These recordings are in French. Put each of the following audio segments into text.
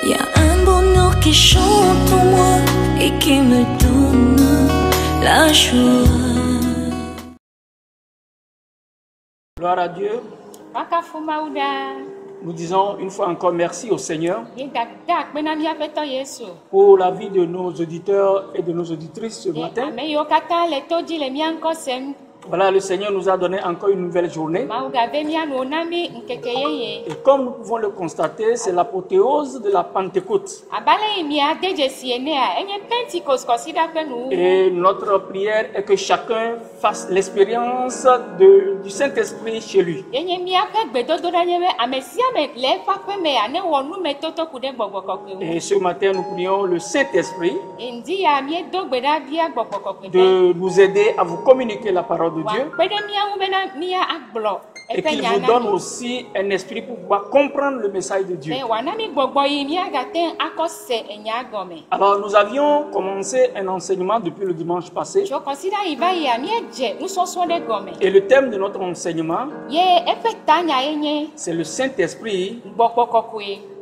Y a un bonheur qui chante en moi et qui me donne la joie. Gloire à Dieu. Nous disons une fois encore merci au Seigneur pour la vie de nos auditeurs et de nos auditrices ce matin. Voilà, le Seigneur nous a donné encore une nouvelle journée. Et comme nous pouvons le constater, c'est l'apothéose de la Pentecôte. Et notre prière est que chacun fasse l'expérience du Saint-Esprit chez lui. Et ce matin, nous prions le Saint-Esprit de nous aider à vous communiquer la parole de Dieu et qu'il vous donne aussi un esprit pour pouvoir comprendre le message de Dieu. Alors nous avions commencé un enseignement depuis le dimanche passé et le thème de notre enseignement c'est le Saint-Esprit,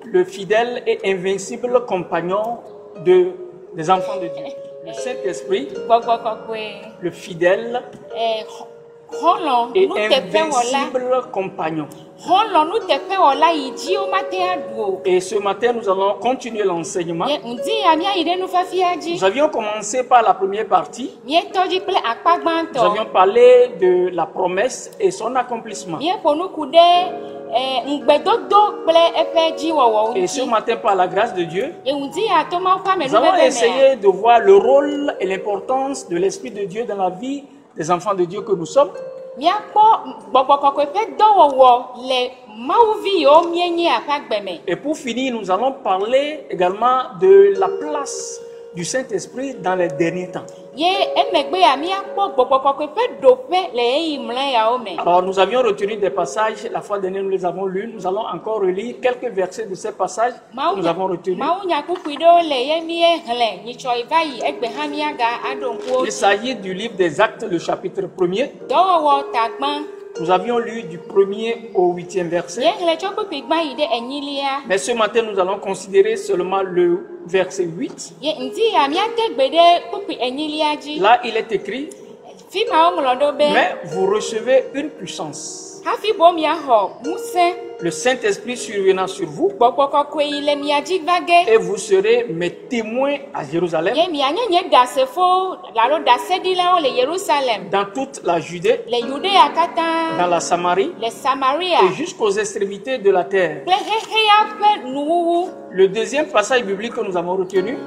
le fidèle et invincible compagnon des enfants de Dieu. Le Saint-Esprit, le fidèle et invincible compagnon. Et ce matin, nous allons continuer l'enseignement. Nous avions commencé par la première partie. Nous avions parlé de la promesse et son accomplissement. Et ce matin, par la grâce de Dieu, nous allons essayer de voir le rôle et l'importance de l'Esprit de Dieu dans la vie des enfants de Dieu que nous sommes. Et pour finir, nous allons parler également de la place du Saint-Esprit dans les derniers temps. Alors nous avions retenu des passages, la fois dernière nous les avons lus, nous allons encore relire quelques versets de ces passages que nous avons retenus. Il s'agit du livre des Actes, le chapitre 1er. Nous avions lu du 1er au 8e verset. Mais ce matin, nous allons considérer seulement le verset 8. Là, il est écrit, mais vous recevez une puissance. Le Saint-Esprit surviendra sur vous et vous serez mes témoins à Jérusalem, dans toute la Judée, dans la Samarie et jusqu'aux extrémités de la terre. Le deuxième passage biblique que nous avons retenu,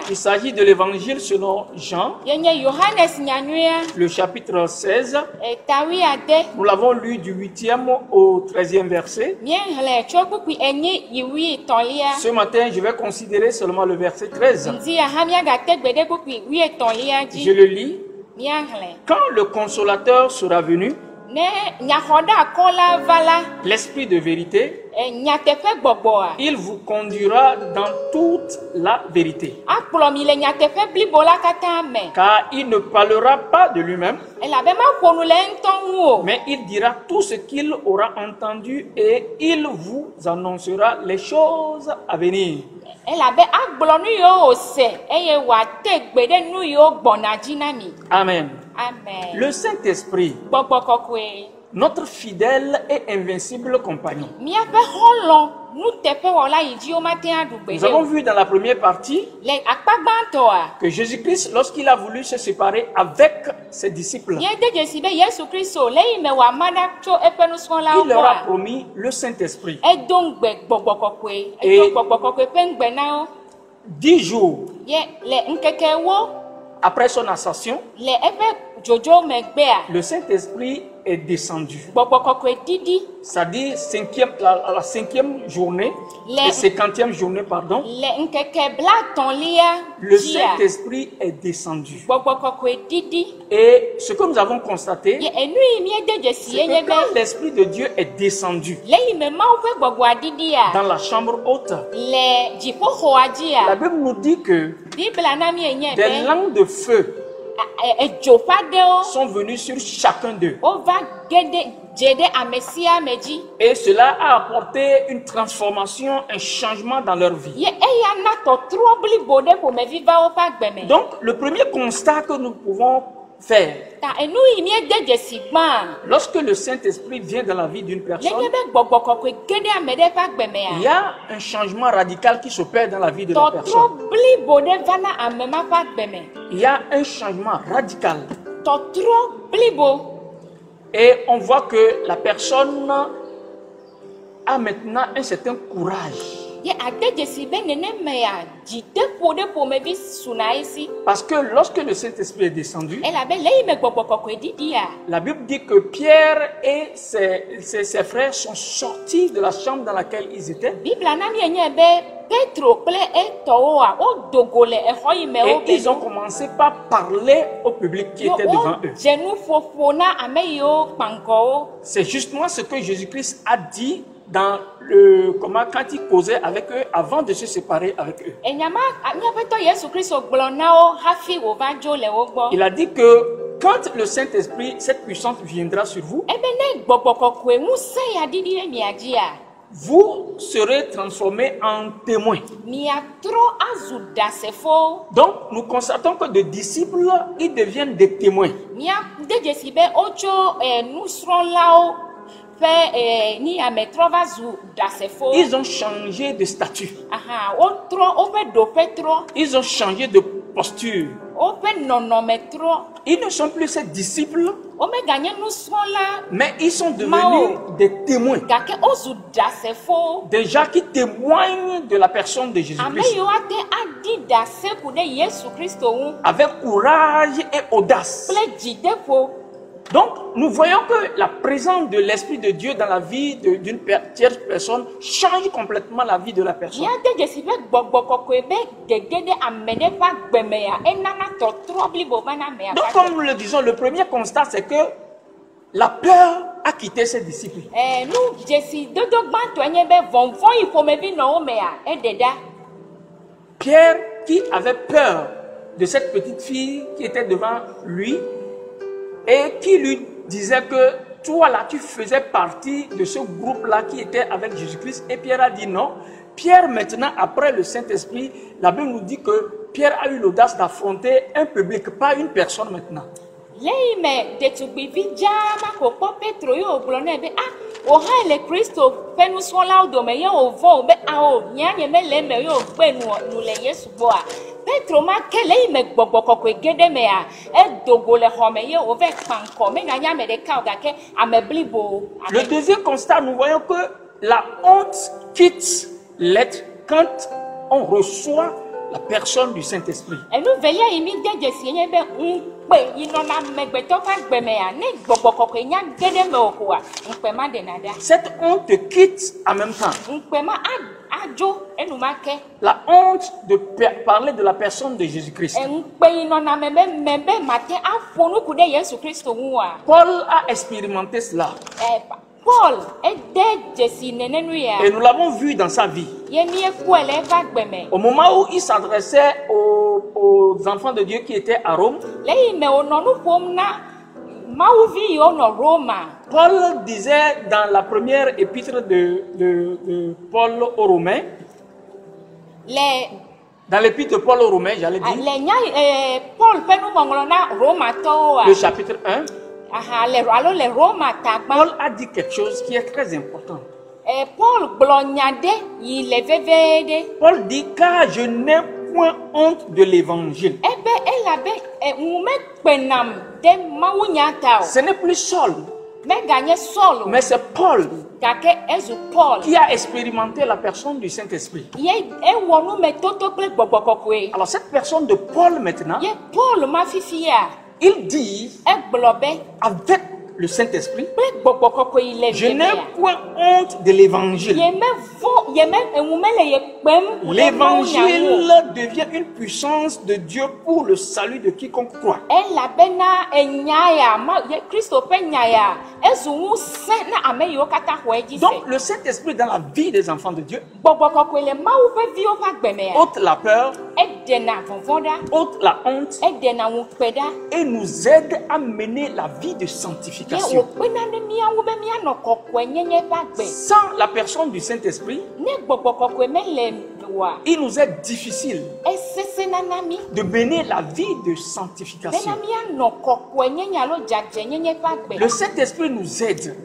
il s'agit de l'évangile selon Jean, le chapitre 16. Nous l'avons lu du 8e au 13e verset. Ce matin, je vais considérer seulement le verset 13. Je le lis. Quand le consolateur sera venu, l'Esprit de vérité, il vous conduira dans toute la vérité. Car il ne parlera pas de lui-même, mais il dira tout ce qu'il aura entendu et il vous annoncera les choses à venir. Amen. Le Saint-Esprit, notre fidèle et invincible compagnon. Nous avons vu dans la première partie que Jésus-Christ, lorsqu'il a voulu se séparer avec ses disciples, il leur a promis le Saint-Esprit. Et 10 jours après son ascension, le Saint-Esprit est descendu. C'est-à-dire la 5e journée, la 50e journée, pardon. Le Saint-Esprit est descendu. Et ce que nous avons constaté, c'est que quand l'Esprit de Dieu est descendu dans la chambre haute, la Bible nous dit que des langues de feu sont venus sur chacun d'eux. Et cela a apporté une transformation, un changement dans leur vie. Donc, le premier constat que nous pouvons faire, lorsque le Saint-Esprit vient dans la vie d'une personne, il y a un changement radical qui s'opère dans la vie de la personne. Il y a un changement radical. Et on voit que la personne a maintenant un certain courage. Parce que lorsque le Saint-Esprit est descendu, la Bible dit que Pierre et ses frères sont sortis de la chambre dans laquelle ils étaient. Et ils ont commencé par parler au public qui était devant eux. C'est justement ce que Jésus-Christ a dit dans quand il causait avec eux avant de se séparer avec eux. Il a dit que quand le Saint-Esprit, cette puissance viendra sur vous, vous serez transformés en témoins. Donc, nous constatons que des disciples, ils deviennent des témoins. Ils ont changé de statut. Ils ont changé de posture. Ils ne sont plus ces disciples, mais ils sont devenus des témoins. Des gens qui témoignent de la personne de Jésus-Christ. Avec courage et audace. Donc, nous voyons que la présence de l'Esprit de Dieu dans la vie d'une tierce personne change complètement la vie de la personne. Donc, comme nous le disons, le premier constat, c'est que la peur a quitté ses disciples. Pierre, qui avait peur de cette petite fille qui était devant lui, et qui lui disait que toi là, tu faisais partie de ce groupe-là qui était avec Jésus-Christ. Et Pierre a dit non. Pierre, maintenant, après le Saint-Esprit, la Bible nous dit que Pierre a eu l'audace d'affronter un public, pas une personne maintenant. Le deuxième constat, nous voyons que la honte quitte l'être quand on reçoit la personne du Saint-Esprit. Cette honte quitte en même temps. La honte de parler de la personne de Jésus-Christ. Paul a expérimenté cela. Et nous l'avons vu dans sa vie. Au moment où il s'adressait aux enfants de Dieu qui étaient à Rome, Paul disait dans la première épître de Paul aux Romains, dans l'épître de Paul aux Romains, j'allais dire, le chapitre 1, Paul a dit quelque chose qui est très important. Paul dit, car je n'ai point honte de l'évangile. Ce n'est plus Saul, mais c'est Paul qui a expérimenté la personne du Saint-Esprit. Alors cette personne de Paul maintenant, il dit avec le Saint-Esprit, je n'ai point honte de l'évangile. L'évangile devient une puissance de Dieu pour le salut de quiconque croit. Donc le Saint-Esprit dans la vie des enfants de Dieu ôte la peur, ôte la honte et nous aide à mener la vie de sanctification. Sans la personne du Saint-Esprit, il nous est difficile de mener la vie de sanctification. Le Saint-Esprit nous aide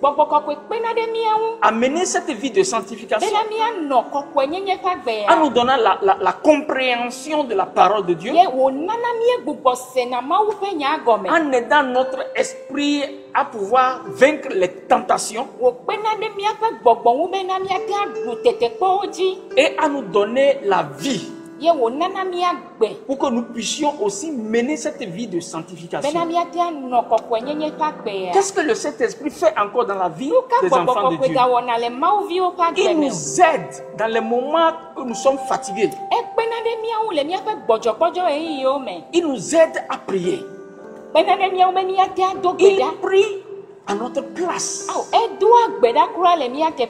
à mener cette vie de sanctification en nous donnant la compréhension de la parole de Dieu, en aidant notre esprit à pouvoir vaincre les tentations et à nous donner la vie pour que nous puissions aussi mener cette vie de sanctification. Qu'est-ce que le Saint-Esprit fait encore dans la vie des enfants de Dieu? Il nous aide dans les moments où nous sommes fatigués. Il nous aide à prier. Il prie à notre place.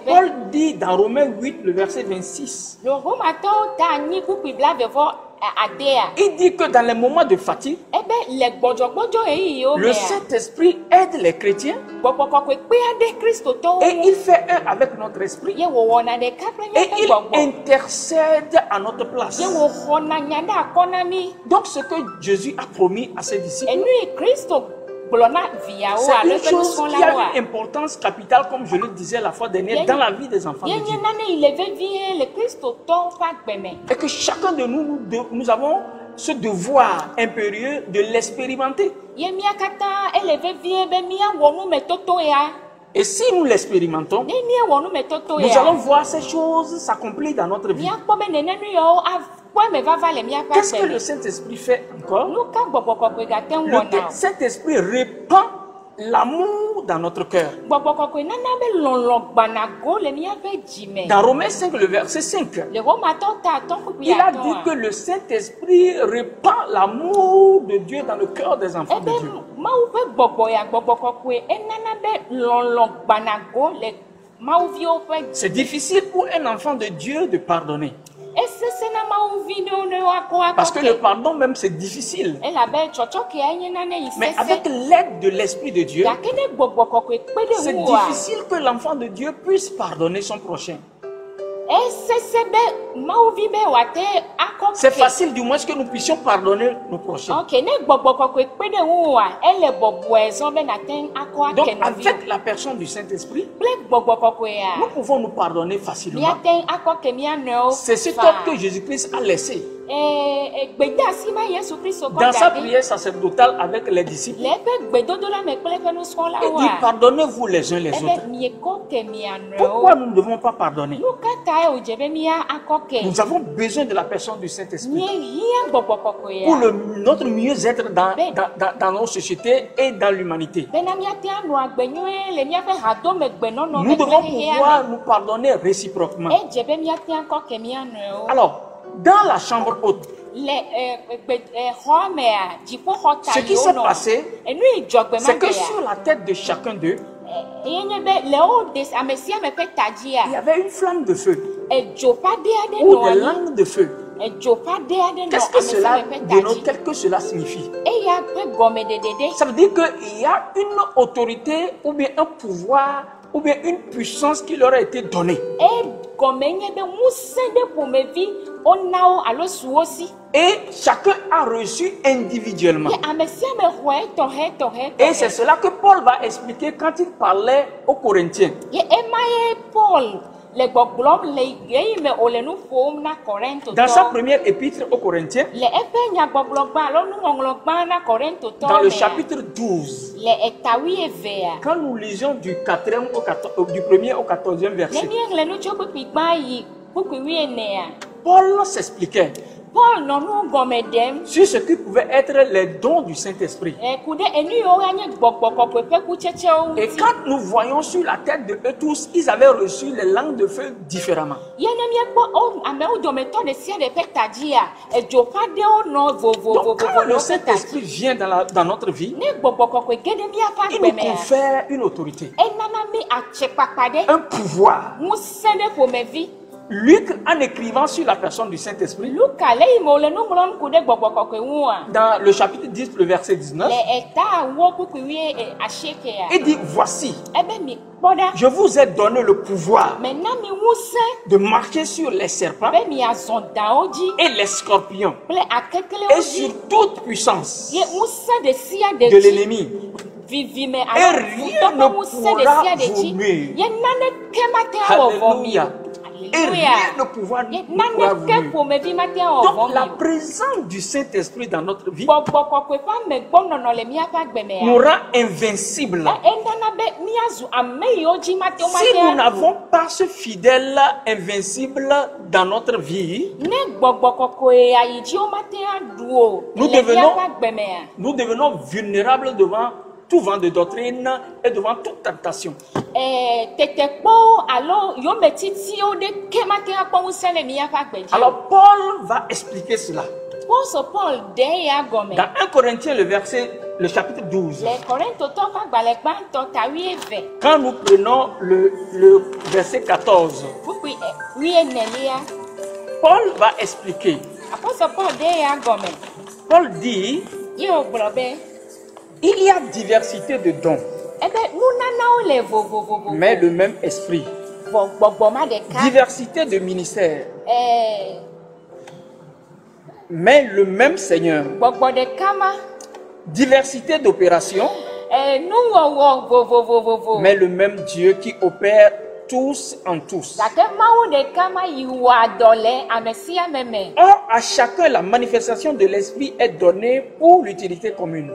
Paul dit dans Romains 8, le verset 26. Il dit que dans les moments de fatigue, le Saint-Esprit aide les chrétiens et il fait un avec notre esprit et il intercède à notre place. Donc ce que Jésus a promis à ses disciples, c'est une chose qui a une importance capitale, comme je le disais la fois dernière, dans la vie des enfants de Dieu. Et que chacun de nous avons ce devoir impérieux de l'expérimenter. Et si nous l'expérimentons, nous allons voir ces choses s'accomplir dans notre vie. Qu'est-ce que le Saint-Esprit fait encore? Le Saint-Esprit répand l'amour dans notre cœur. Dans Romains 5, le verset 5, il a dit que le Saint-Esprit répand l'amour de Dieu dans le cœur des enfants de Dieu. C'est difficile pour un enfant de Dieu de pardonner. Parce que le pardon même c'est difficile. Mais avec l'aide de l'Esprit de Dieu, c'est difficile que l'enfant de Dieu puisse pardonner son prochain. C'est facile du moins que nous puissions pardonner nos prochains. Donc avec la personne du Saint-Esprit, nous pouvons nous pardonner facilement. C'est ce que Jésus-Christ a laissé dans sa prière sacerdotale avec les disciples. Il dit pardonnez-vous les uns les autres. Pourquoi nous ne devons pas pardonner? Nous avons besoin de la personne du Saint-Esprit pour notre mieux-être dans nos sociétés et dans l'humanité. Nous devons pouvoir nous pardonner réciproquement. Alors, dans la chambre haute, ce qui s'est passé, c'est que sur la tête de chacun d'eux, il y avait une flamme de feu ou des langues de feu. Qu'est-ce que cela dénote? Qu'est-ce que cela signifie? Ça veut dire qu'il y a une autorité ou bien un pouvoir ou bien une puissance qui leur a été donnée. Et chacun a reçu individuellement. Et c'est cela que Paul va expliquer quand il parlait aux Corinthiens. Dans sa première épître aux Corinthiens, dans le chapitre 12, quand nous lisions du 1er au 14e verset, Paul s'expliquait sur ce qui pouvait être les dons du Saint-Esprit. Et quand nous voyons sur la tête de eux tous, ils avaient reçu les langues de feu différemment. Donc quand le Saint-Esprit vient dans notre vie, il nous confère une autorité, un pouvoir Luc, en écrivant sur la personne du Saint-Esprit, dans le chapitre 10, le verset 19, il dit, voici, je vous ai donné le pouvoir de marcher sur les serpents et les scorpions et sur toute puissance de l'ennemi. Et rien ne pourra vous nuire. Alléluia. Et rien ne pourra vous nuire. Donc la présence du Saint-Esprit dans notre vie nous rend invincibles. Si nous n'avons pas ce fidèle invincible dans notre vie, nous devenons vulnérables devant tout vent de doctrine et devant toute tentation. Alors Paul va expliquer cela. Dans 1 Corinthiens, le chapitre 12. Quand nous prenons le verset 14, Paul va expliquer. Paul dit, il y a diversité de dons, mais le même esprit. Diversité de ministères, mais le même Seigneur. Diversité d'opérations, mais le même Dieu qui opère tous en tous. Or, à chacun, la manifestation de l'esprit est donnée pour l'utilité commune.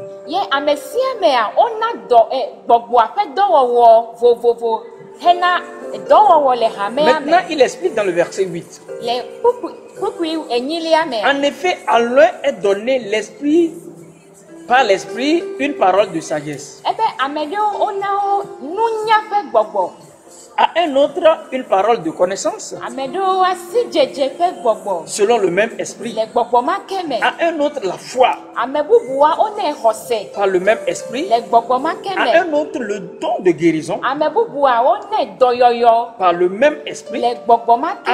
Maintenant, il explique dans le verset 8. En effet, à l'un est donné l'esprit, par l'esprit, une parole de sagesse. À un autre, une parole de connaissance, selon le même esprit. À un autre, la foi, par le même esprit. À un autre, le don de guérison, par le même esprit. À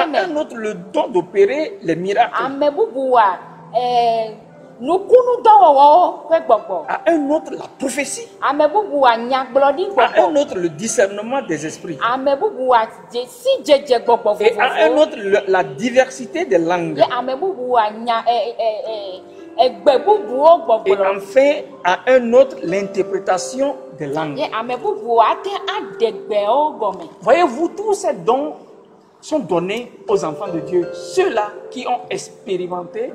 un autre, le don d'opérer les miracles. À un autre, la prophétie. À un autre, le discernement des esprits. Et à un autre, la diversité des langues. Et enfin, à un autre, l'interprétation des langues. Voyez-vous, tous ces dons sont donnés aux enfants de Dieu, ceux-là qui ont expérimenté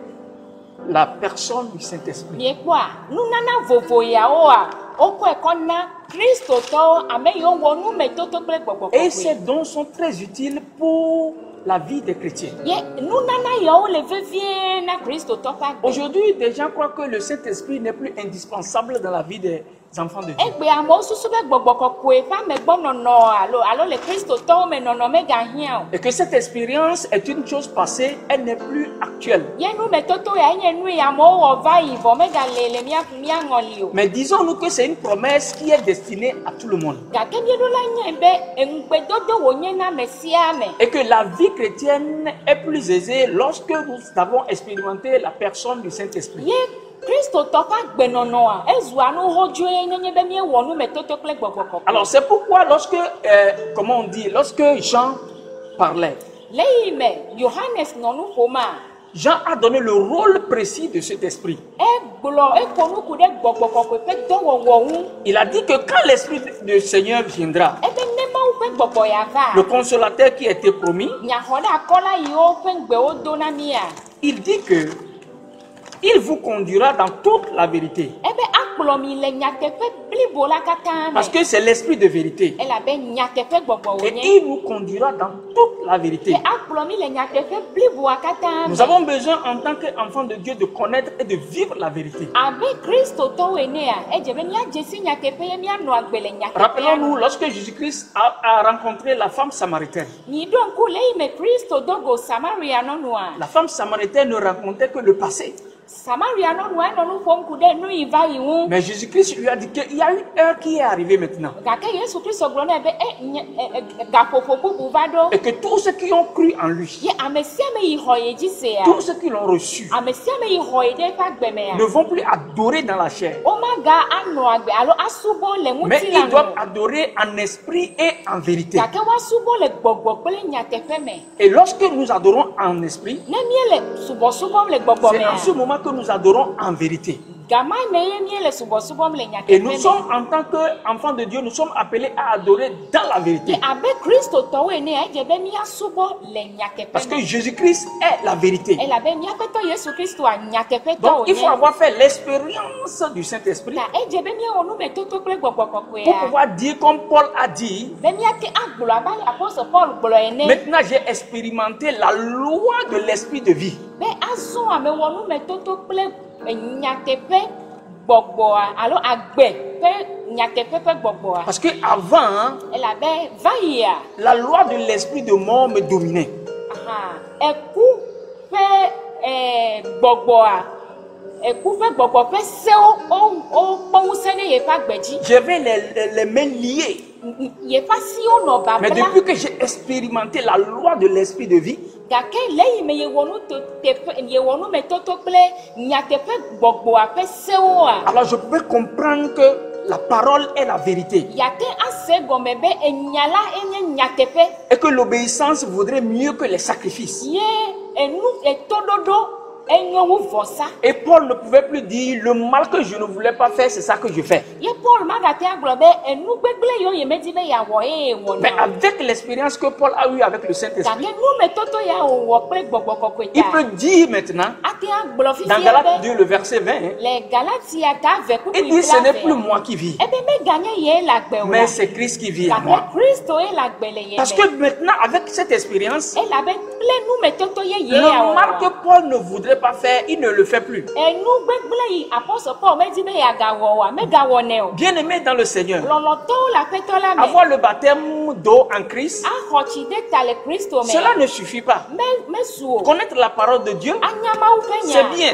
la personne du Saint-Esprit. Et ces dons sont très utiles pour la vie des chrétiens. Aujourd'hui, des gens croient que le Saint-Esprit n'est plus indispensable dans la vie des enfants de Dieu. Et que cette expérience est une chose passée, elle n'est plus actuelle. Mais disons-nous que c'est une promesse qui est destinée à tout le monde. Et que la vie chrétienne est plus aisée lorsque nous avons expérimenté la personne du Saint-Esprit. Alors c'est pourquoi lorsque, comment on dit, lorsque Jean parlait, Jean a donné le rôle précis de cet esprit. Il a dit que quand l'esprit du Seigneur viendra, le consolateur qui a été promis, il dit que il vous conduira dans toute la vérité. Parce que c'est l'esprit de vérité. Et il vous conduira dans toute la vérité. Nous avons besoin en tant qu'enfants de Dieu de connaître et de vivre la vérité. Rappelons-nous lorsque Jésus-Christ a rencontré la femme samaritaine. La femme samaritaine ne racontait que le passé. Mais Jésus-Christ lui a dit qu'il y a une heure qui est arrivée maintenant. Et que tous ceux qui ont cru en lui, tous ceux qui l'ont reçu, ne vont plus adorer dans la chair. Mais ils doivent adorer en esprit et en vérité. Et lorsque nous adorons en esprit, c'est en ce moment que nous adorons en vérité. Et nous sommes, en tant qu'enfants de Dieu, nous sommes appelés à adorer dans la vérité. Parce que Jésus-Christ est la vérité. Donc il faut avoir fait l'expérience du Saint-Esprit pour pouvoir dire comme Paul a dit. Maintenant j'ai expérimenté la loi de l'esprit de vie. Parce que avant, la loi de l'esprit de mort me dominait. J'avais les mains liées. Mais depuis que j'ai expérimenté la loi de l'esprit de vie, alors je peux comprendre que la parole est la vérité. Et que l'obéissance vaudrait mieux que les sacrifices. Et Paul ne pouvait plus dire le mal que je ne voulais pas faire, c'est ça que je fais. Mais avec l'expérience que Paul a eue avec le Saint-Esprit, il peut dire maintenant, dans Galates 2, le verset 20, il dit ce n'est plus moi qui vis, mais c'est Christ qui vit en moi. Parce que maintenant, avec cette expérience, le mal que Paul ne voudrait pas faire, il ne le fait plus. Bien aimé dans le Seigneur, avoir le baptême d'eau en Christ, cela ne suffit pas. Connaître la parole de Dieu, c'est bien,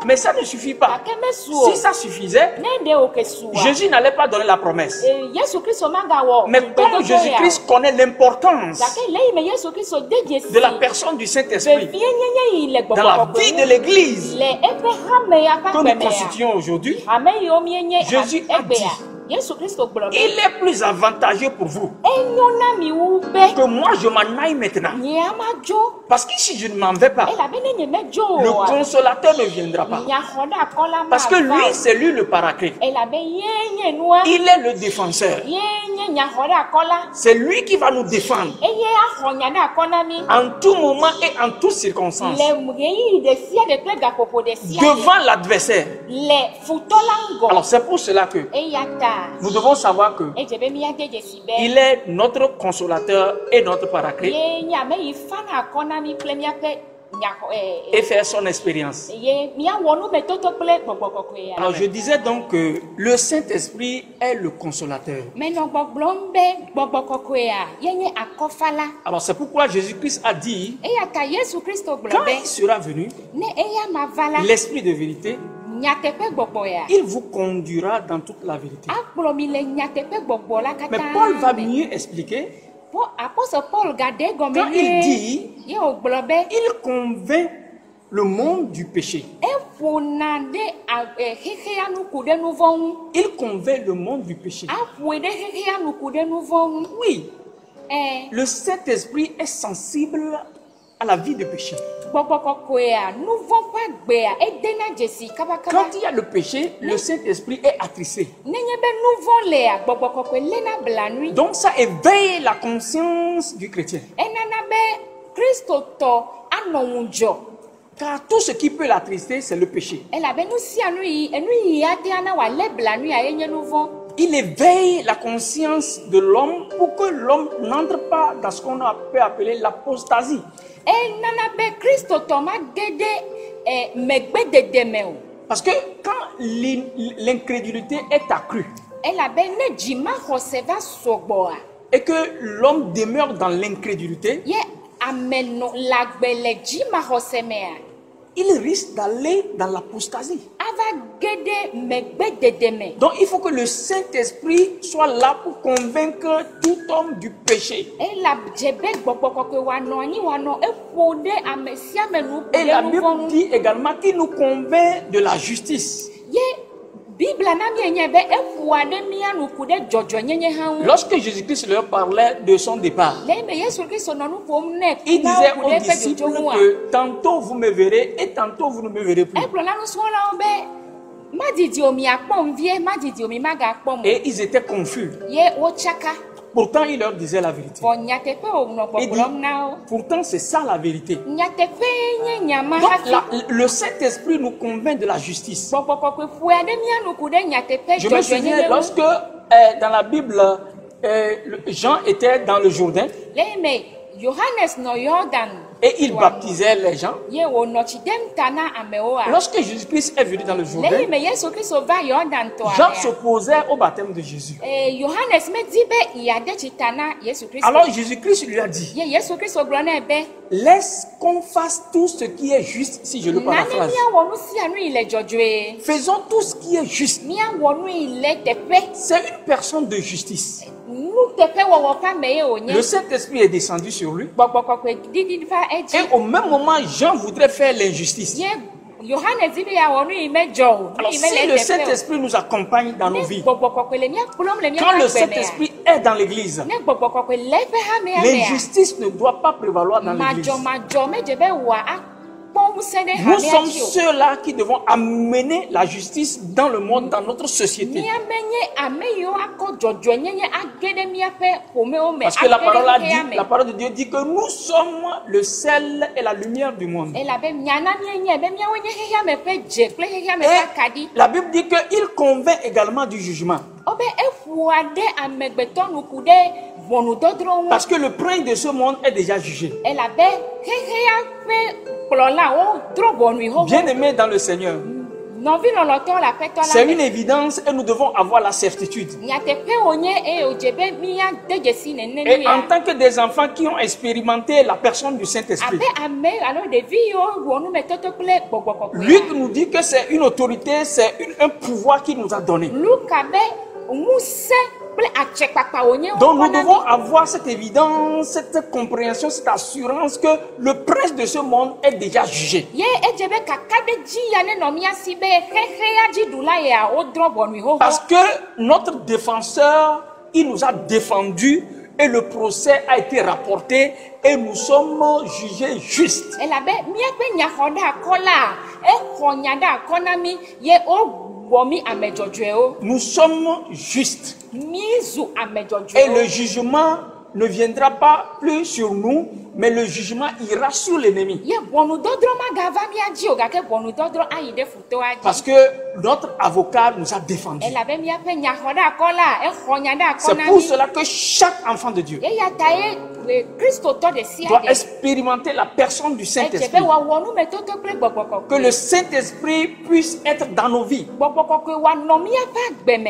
mais ça ne suffit pas. Si ça suffisait, Jésus n'allait pas donner la promesse. Mais comme Jésus-Christ connaît l'importance de la personne du Saint-Esprit dans la vie de l'Église que nous constituons aujourd'hui, Jésus a dit: il est plus avantageux pour vous que moi je m'en aille maintenant. Parce que si je ne m'en vais pas, le consolateur ne viendra pas. Parce que lui, c'est lui le paraclet. Il est le défenseur. C'est lui qui va nous défendre en tout moment et en toutes circonstances devant l'adversaire. Alors c'est pour cela que nous devons savoir que il est notre consolateur et notre paraclet et faire son expérience. Alors je disais donc que le Saint-Esprit est le consolateur. Alors c'est pourquoi Jésus-Christ a dit, quand il sera venu, l'Esprit de vérité, il vous conduira dans toute la vérité. Mais Paul va mieux expliquer. Quand il dit, il convainc le monde du péché. Il convainc le monde du péché. Oui, le Saint-Esprit est sensible à la vie de péché. Quand il y a le péché, le Saint-Esprit est attristé. Donc ça éveille la conscience du chrétien. Car tout ce qui peut l'attrister, c'est le péché. Il éveille la conscience de l'homme pour que l'homme n'entre pas dans ce qu'on peut appeler l'apostasie. Parce que quand l'incrédulité est accrue et que l'homme demeure dans l'incrédulité, il risque d'aller dans l'apostasie. Donc il faut que le Saint-Esprit soit là pour convaincre tout homme du péché. Et la Bible dit également qu'il nous convainc de la justice. Lorsque Jésus-Christ leur parlait de son départ, il disait aux disciples que tantôt vous me verrez et tantôt vous ne me verrez plus. Et ils étaient confus. Pourtant, il leur disait la vérité. Il dit, pourtant, c'est ça la vérité. Donc, le Saint-Esprit nous convainc de la justice. Je me souviens lorsque dans la Bible, Jean était dans le Jourdain. Et il baptisait les gens. Lorsque Jésus-Christ est venu dans le Jourdain, Jean s'opposait au baptême de Jésus. Alors Jésus-Christ lui a dit, laisse qu'on fasse tout ce qui est juste, si je le paraphrase. Faisons tout ce qui est juste. C'est une personne de justice. Le Saint-Esprit est descendu sur lui. Et au même moment, Jean voudrait faire l'injustice. Alors, si le Saint-Esprit nous accompagne dans nos vies, quand le Saint-Esprit est dans l'église, l'injustice ne doit pas prévaloir dans l'église. Nous sommes ceux-là qui devons amener la justice dans le monde, dans notre société. Parce que la parole a dit, la parole de Dieu dit que nous sommes le sel et la lumière du monde. Et la Bible dit qu'il convainc également du jugement. Parce que le prince de ce monde est déjà jugé. Bien-aimés dans le Seigneur, c'est une évidence et nous devons avoir la certitude. Et en tant que des enfants qui ont expérimenté la personne du Saint-Esprit, Luc nous dit que c'est une autorité, c'est un pouvoir qu'il nous a donné. Donc nous devons avoir cette évidence, cette compréhension, cette assurance que le prince de ce monde est déjà jugé. Parce que notre défenseur, il nous a défendu et le procès a été rapporté et nous sommes jugés justes. Nous sommes justes. Et le jugement ne viendra pas plus sur nous, mais le jugement ira sur l'ennemi. Parce que notre avocat nous a défendus. C'est pour cela que chaque enfant de Dieu doit expérimenter la personne du Saint-Esprit. Que le Saint-Esprit puisse être dans nos vies.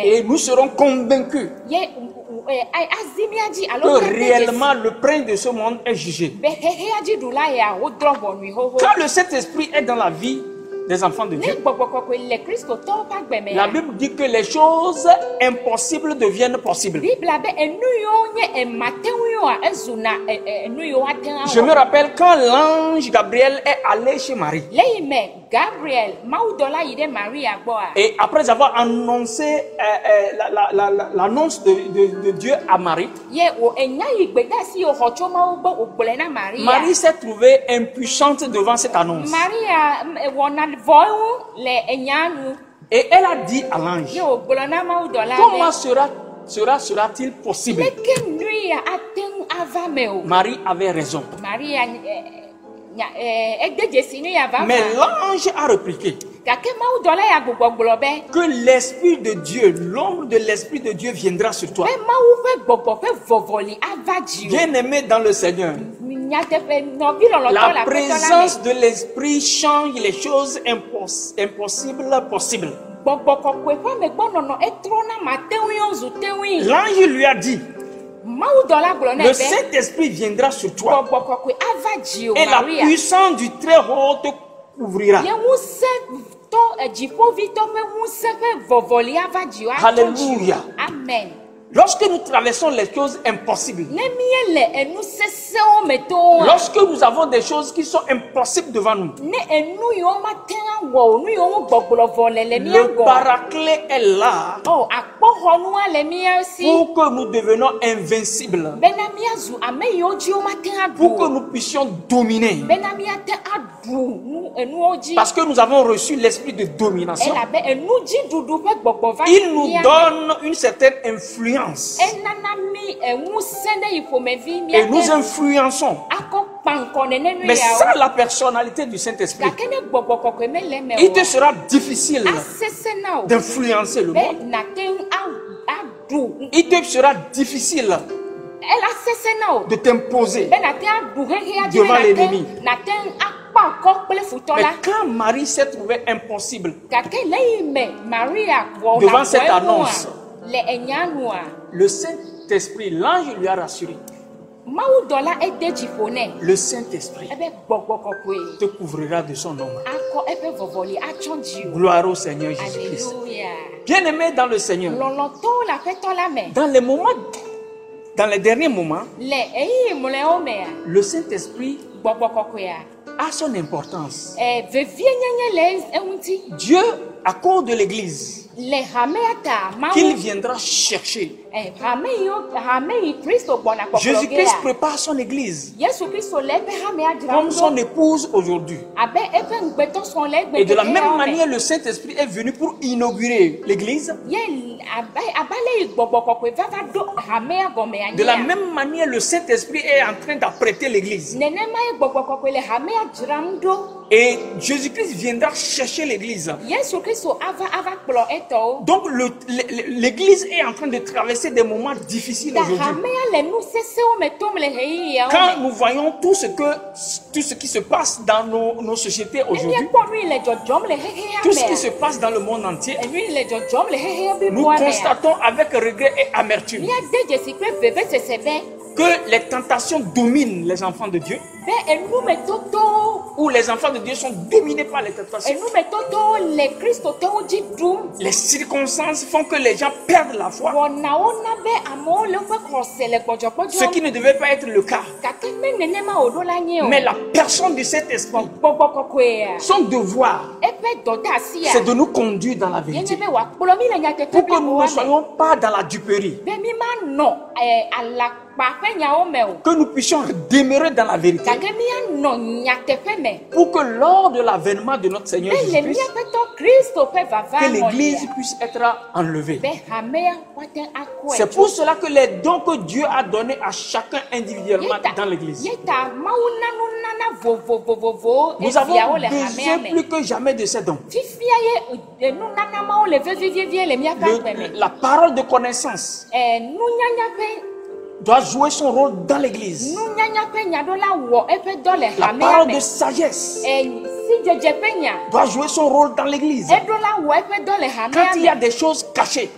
Et nous serons convaincus que réellement le prince de ce monde est jugé. Quand le Saint-Esprit est dans la vie des enfants de Dieu, la Bible dit que les choses impossibles deviennent possibles. Je me rappelle quand l'ange Gabriel est allé chez Marie. Et après avoir annoncé l'annonce de Dieu à Marie, Marie s'est trouvée impuissante devant cette annonce. Et elle a dit à l'ange, comment sera-t-il possible? Marie avait raison. Mais l'ange a répliqué que l'Esprit de Dieu, l'ombre de l'Esprit de Dieu viendra sur toi. Bien-aimé dans le Seigneur, la présence de l'Esprit change les choses impossibles possibles. L'ange lui a dit, le Saint-Esprit viendra sur toi et la puissance du Très-Haut te ouvrira. Alléluia. Amen. Lorsque nous traversons les choses impossibles, lorsque nous avons des choses qui sont impossibles devant nous, le paraclet est là pour que nous devenions invincibles, pour que nous puissions dominer. Parce que nous avons reçu l'esprit de domination. Il nous donne une certaine influence. Et nous influençons. Mais sans la personnalité du Saint-Esprit, il te sera difficile d'influencer le monde. Il te sera difficile de t'imposer devant l'ennemi. Mais quand Marie s'est trouvée impossible devant cette annonce, le Saint-Esprit, l'ange lui a rassuré. Le Saint-Esprit te couvrira de son ombre. Gloire au Seigneur Jésus-Christ. Bien-aimé dans le Seigneur, dans les derniers moments, le Saint-Esprit a son importance. Dieu accorde l'Église qu'il viendra chercher. Jésus-Christ prépare son Église comme son épouse aujourd'hui. Et de la même manière, le Saint-Esprit est venu pour inaugurer l'Église. De la même manière, le Saint-Esprit est en train d'apprêter l'Église. Et Jésus-Christ viendra chercher l'Église. Donc l'Église est en train de traverser des moments difficiles aujourd'hui. Quand nous voyons tout ce qui se passe dans nos sociétés aujourd'hui, tout ce qui se passe dans le monde entier, nous constatons avec regret et amertume que les tentations dominent les enfants de Dieu, ou les enfants de Dieu sont dominés par les tentations. Les circonstances font que les gens perdent la foi, ce qui ne devait pas être le cas. Mais la personne de cet esprit, son devoir, c'est de nous conduire dans la vérité, pour que nous ne soyons pas dans la duperie, que nous puissions demeurer dans la vérité, pour que lors de l'avènement de notre Seigneur Jésus-Christ, que l'Église puisse être enlevée. C'est pour cela que les dons que Dieu a donnés à chacun individuellement dans l'Église, nous avons besoin plus que jamais de ces dons. La parole de connaissance doit jouer son rôle dans l'Église. La parole de sagesse doit jouer son rôle dans l'Église. Quand il y a des choses cachées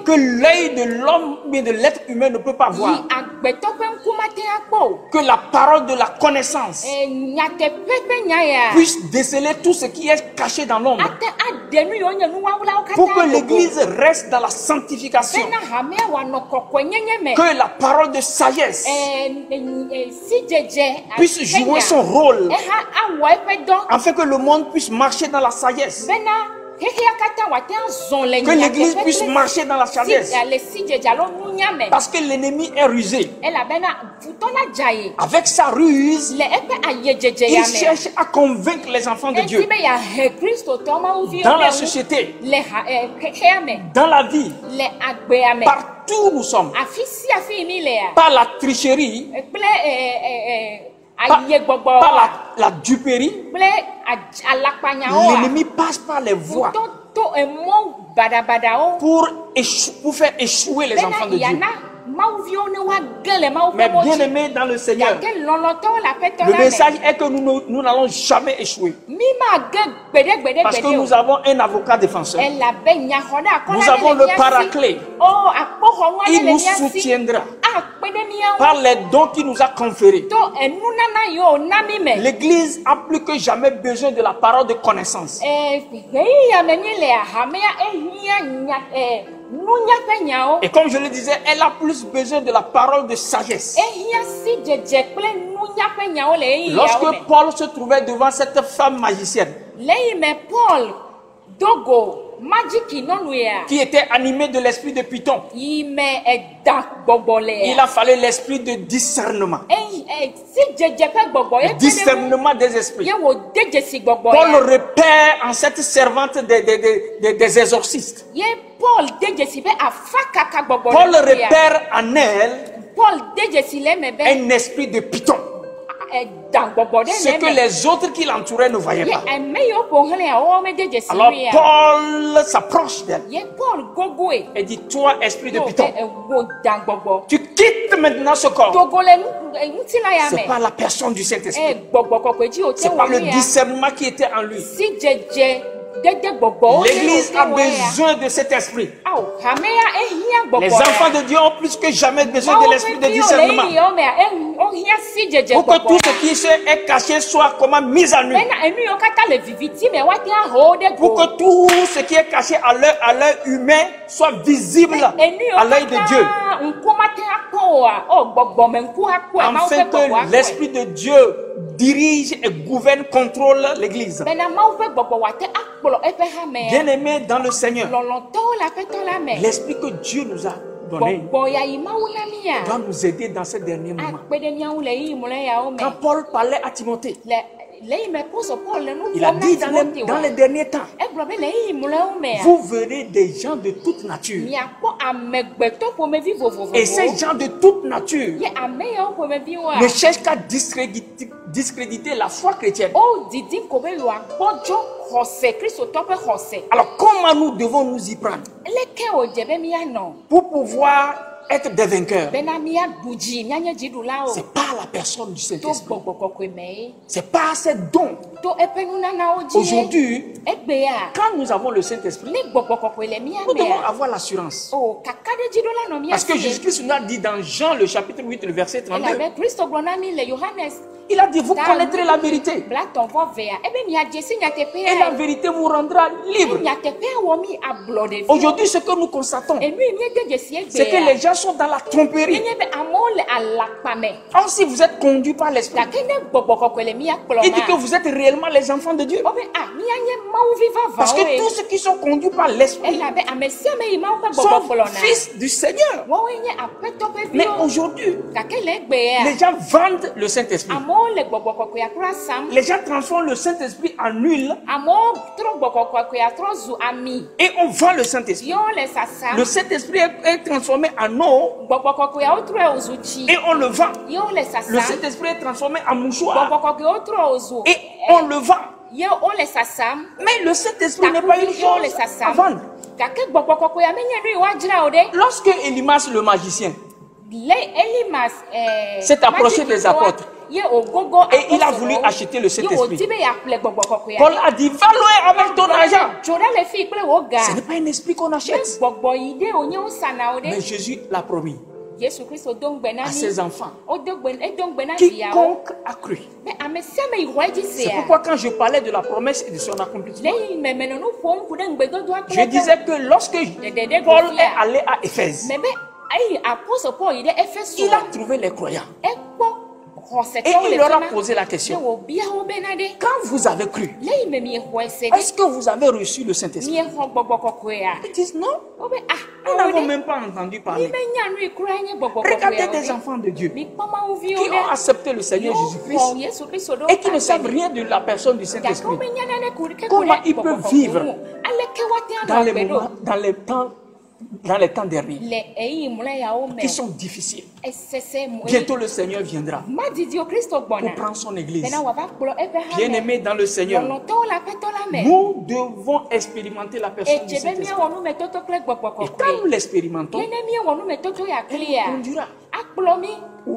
que l'œil de l'homme et de l'être humain ne peut pas voir, que la parole de la connaissance puisse déceler tout ce qui est caché dans l'ombre, pour que l'Église reste dans la sanctification, que la parole de sagesse puisse jouer son rôle, afin que le monde puisse marcher dans la sagesse, que l'Église puisse marcher dans la sagesse. Parce que l'ennemi est rusé. Avec sa ruse, il cherche à convaincre les enfants de Dieu dans la société, dans la vie, partout où nous sommes, par la tricherie, par la duperie. L'ennemi passe par les voies pour faire échouer les enfants de Dieu. Mais bien aimés dans le Seigneur, le message est que nous n'allons jamais échouer. Parce que nous avons un avocat défenseur. Nous avons le paraclet. Il nous soutiendra. par les dons qu'il nous a conférés. L'Église a plus que jamais besoin de la parole de connaissance. Et comme je le disais, elle a plus besoin de la parole de sagesse. Lorsque Paul se trouvait devant cette femme magicienne, qui était animée de l'esprit de Python, il a fallu l'esprit de discernement. Le discernement des esprits. Paul repère en cette servante des exorcistes. Paul repère en elle un esprit de Python. Ce que les autres qui l'entouraient ne voyaient pas. Alors Paul s'approche d'elle et dit: toi, esprit de Python, tu quittes maintenant ce corps. Ce n'est pas la personne du Saint-Esprit. Ce n'est pas le discernement qui était en lui. L'Église a besoin de cet esprit. Les enfants de Dieu ont plus que jamais besoin de l'esprit de discernement. Pour que tout ce qui est caché soit comment mis en nu. Pour que tout ce qui est caché à l'œil humain soit visible à l'œil de Dieu. Afin que l'esprit de Dieu dirige et gouverne, contrôle l'Église. Bien-aimés dans le Seigneur, l'esprit que Dieu nous a donné doit nous aider dans ces derniers moments. Quand Paul parlait à Timothée, il a dit dans les derniers temps, vous verrez des gens de toute nature. Et ces gens de toute nature ne cherchent qu'à discréditer la foi chrétienne. Alors comment nous devons nous y prendre pour pouvoir être des vainqueurs? C'est pas la personne du Saint-Esprit. C'est pas ses dons. Aujourd'hui, quand nous avons le Saint-Esprit, nous devons avoir l'assurance. Parce que Jésus-Christ nous a dit dans Jean le chapitre 8, le verset 32. Il a dit: vous connaîtrez la vérité. Et la vérité vous rendra libre. Aujourd'hui, ce que nous constatons, c'est que les gens sont dans la tromperie. Or, si vous êtes conduits par l'esprit, il dit que vous êtes réellement les enfants de Dieu. Parce que tous ceux qui sont conduits par l'esprit sont fils du Seigneur. Mais aujourd'hui, les gens vendent le Saint-Esprit. Les gens transforment le Saint-Esprit en huile. Et on vend le Saint-Esprit. Le Saint-Esprit est transformé en eau. Et on le vend. Le Saint-Esprit est transformé en mouchoir. Et on le vend. Mais le Saint-Esprit n'est pas une chose à vendre. Lorsque Elimas le magicien s'est approché des apôtres et il a voulu acheter le Saint-Esprit, Paul a dit: va loin avec ton argent. Ce n'est pas un esprit qu'on achète. Mais Jésus l'a promis à ses enfants: quiconque a cru. C'est pourquoi quand je parlais de la promesse et de son accomplissement, je disais que lorsque Paul est allé à Éphèse, il a trouvé les croyants. Et il leur a posé la question: quand vous avez cru, est-ce que vous avez reçu le Saint-Esprit? Ils disent: non, nous n'avons même pas entendu parler. Regardez des enfants de Dieu qui ont accepté le Seigneur Jésus-Christ et qui ne savent rien de la personne du Saint-Esprit. Comment ils peuvent vivre dans les moments, dans les temps derniers qui sont difficiles? Bientôt le Seigneur viendra pour prendre son église. Bien-aimés dans le Seigneur, nous devons expérimenter la personne du Saint-Esprit. Et quand nous l'expérimentons,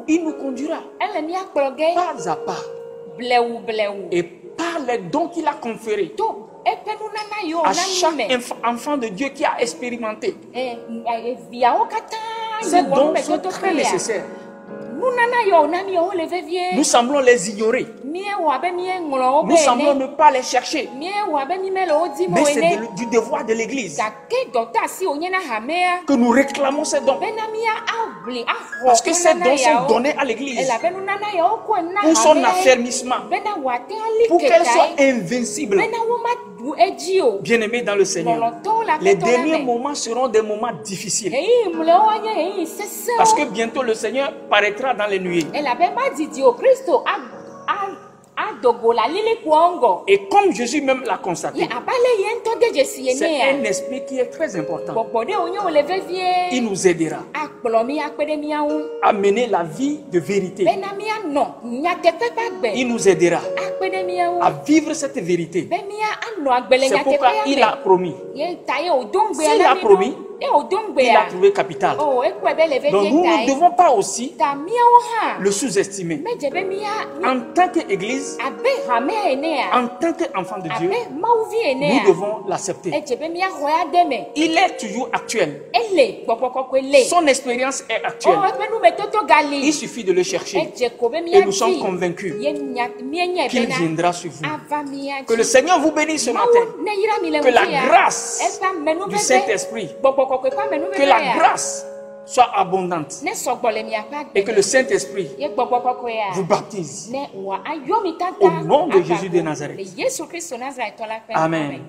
il nous conduira pas à pas et par les dons qu'il a conférés à chaque enfant de Dieu qui a expérimenté. Ces dons sont très nécessaires. Nous semblons les ignorer. Nous semblons ne pas les chercher. Mais c'est du devoir de l'Église que nous réclamons ces dons. Parce que ces dons sont donnés à l'Église pour son affermissement, pour qu'elle soit invincible. Bien-aimés dans le Seigneur, les derniers moments seront des moments difficiles. Parce que bientôt le Seigneur paraîtra dans les nuées. Et comme Jésus même l'a constaté, c'est un esprit qui est très important. Il nous aidera à mener la vie de vérité. Il nous aidera à vivre cette vérité. C'est pourquoi il a promis. S'il a promis, il a trouvé capital. Donc nous ne devons pas aussi le sous-estimer. En tant qu'Église, en tant qu'enfant de Dieu, nous devons l'accepter. Il est toujours actuel. Son expérience est actuelle. Il suffit de le chercher. Et nous sommes convaincus qu'il viendra sur vous. Que le Seigneur vous bénisse ce matin. Que la grâce du Saint-Esprit, que la grâce soit abondante et que le Saint-Esprit vous baptise au nom de Jésus de Nazareth. Amen.